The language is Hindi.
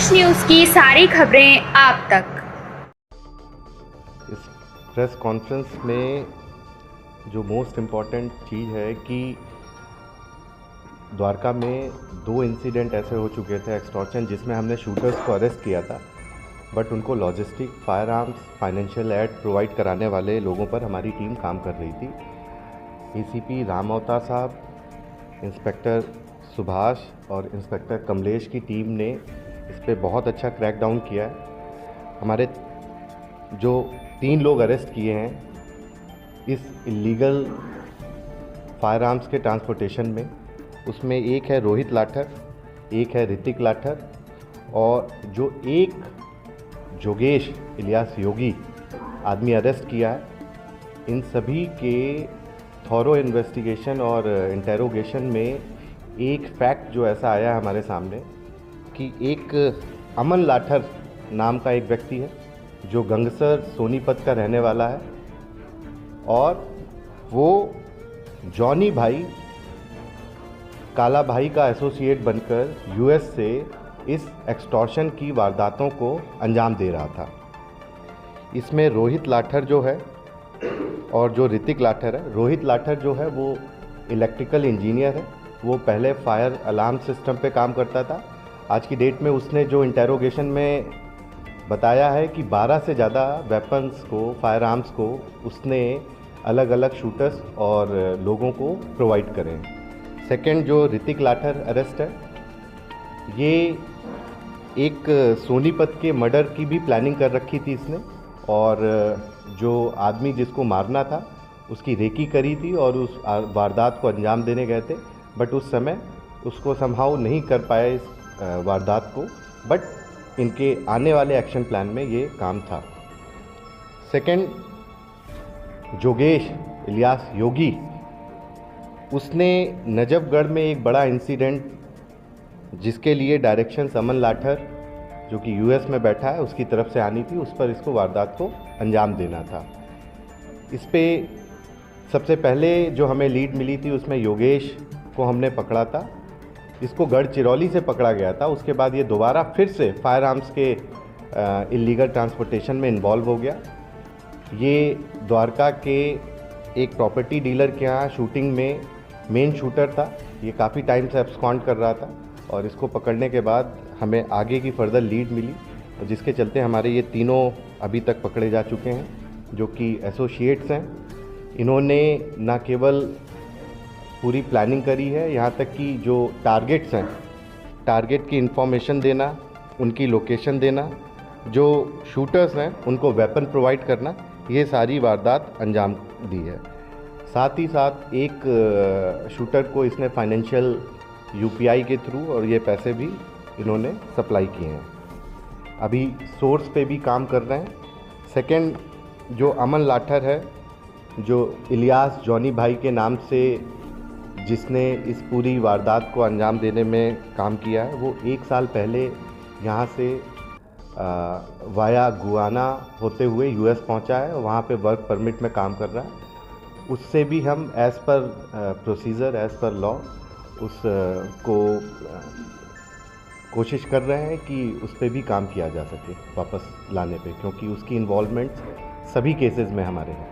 देश न्यूज़ की सारी खबरें आप तक। इस प्रेस कॉन्फ्रेंस में जो मोस्ट इम्पॉर्टेंट चीज़ है कि द्वारका में 2 इंसिडेंट ऐसे हो चुके थे एक्सटॉर्शन, जिसमें हमने शूटर्स को अरेस्ट किया था, बट उनको logistic, fire arms, financial aid provide कराने वाले लोगों पर हमारी टीम काम कर रही थी। एसीपी राम अवतार साहब, इंस्पेक्टर सुभाष और इंस्पेक्टर कमलेश की टीम ने इस पर बहुत अच्छा क्रैकडाउन किया है। हमारे जो 3 लोग अरेस्ट किए हैं इस इलीगल फायर आर्म्स के ट्रांसपोर्टेशन में, उसमें एक है रोहित लाठर, एक है ऋतिक लाठर और जो एक जोगेश इलियास योगी आदमी अरेस्ट किया है। इन सभी के थॉरो इन्वेस्टिगेशन और इंटेरोगेशन में एक फैक्ट जो ऐसा आया है हमारे सामने कि एक अमन लाठर नाम का एक व्यक्ति है जो गंगसर सोनीपत का रहने वाला है और वो जॉनी भाई काला भाई का एसोसिएट बनकर यूएस से इस एक्सटॉर्शन की वारदातों को अंजाम दे रहा था। इसमें रोहित लाठर जो है और जो ऋतिक लाठर है, रोहित लाठर जो है वो इलेक्ट्रिकल इंजीनियर है। वो पहले फायर अलार्म सिस्टम पे काम करता था। आज की डेट में उसने जो इंटेरोगेशन में बताया है कि 12 से ज़्यादा वेपन्स को, फायर आर्म्स को उसने अलग अलग शूटर्स और लोगों को प्रोवाइड करें। सेकंड जो ऋतिक लाठर अरेस्ट है, ये एक सोनीपत के मर्डर की भी प्लानिंग कर रखी थी इसने और जो आदमी जिसको मारना था उसकी रेकी करी थी और उस वारदात को अंजाम देने गए थे, बट उस समय उसको समहाउ नहीं कर पाए इस वारदात को, बट इनके आने वाले एक्शन प्लान में ये काम था। सेकंड जोगेश इलियास योगी, उसने नजफगढ़ में एक बड़ा इंसिडेंट जिसके लिए डायरेक्शन अमन लाठर जो कि यूएस में बैठा है उसकी तरफ से आनी थी, उस पर इसको वारदात को अंजाम देना था। इस पे सबसे पहले जो हमें लीड मिली थी उसमें योगेश को हमने पकड़ा था। इसको गढ़चिरौली से पकड़ा गया था। उसके बाद ये दोबारा फिर से फायर आर्म्स के इलीगल ट्रांसपोर्टेशन में इन्वॉल्व हो गया। ये द्वारका के एक प्रॉपर्टी डीलर के यहाँ शूटिंग में मेन शूटर था। ये काफ़ी टाइम से एब्सकॉन्ड कर रहा था और इसको पकड़ने के बाद हमें आगे की फर्दर लीड मिली, जिसके चलते हमारे ये तीनों अभी तक पकड़े जा चुके हैं जो कि एसोसिएट्स हैं। इन्होंने न केवल पूरी प्लानिंग करी है, यहाँ तक कि जो टारगेट्स हैं, टारगेट की इंफॉर्मेशन देना, उनकी लोकेशन देना, जो शूटर्स हैं उनको वेपन प्रोवाइड करना, ये सारी वारदात अंजाम दी है। साथ ही साथ एक शूटर को इसने फाइनेंशियल यूपीआई के थ्रू और ये पैसे भी इन्होंने सप्लाई किए हैं। अभी सोर्स पे भी काम कर रहे हैं। सेकंड जो अमन लाठर है, जो इलियास जॉनी भाई के नाम से जिसने इस पूरी वारदात को अंजाम देने में काम किया है, वो 1 साल पहले यहाँ से वाया गुआना होते हुए यूएस पहुँचा है। वहाँ पे वर्क परमिट में काम कर रहा है। उससे भी हम as per procedure, as per law उस को कोशिश कर रहे हैं कि उस पर भी काम किया जा सके वापस लाने पे, क्योंकि उसकी इन्वॉल्वमेंट सभी केसेस में हमारे हैं।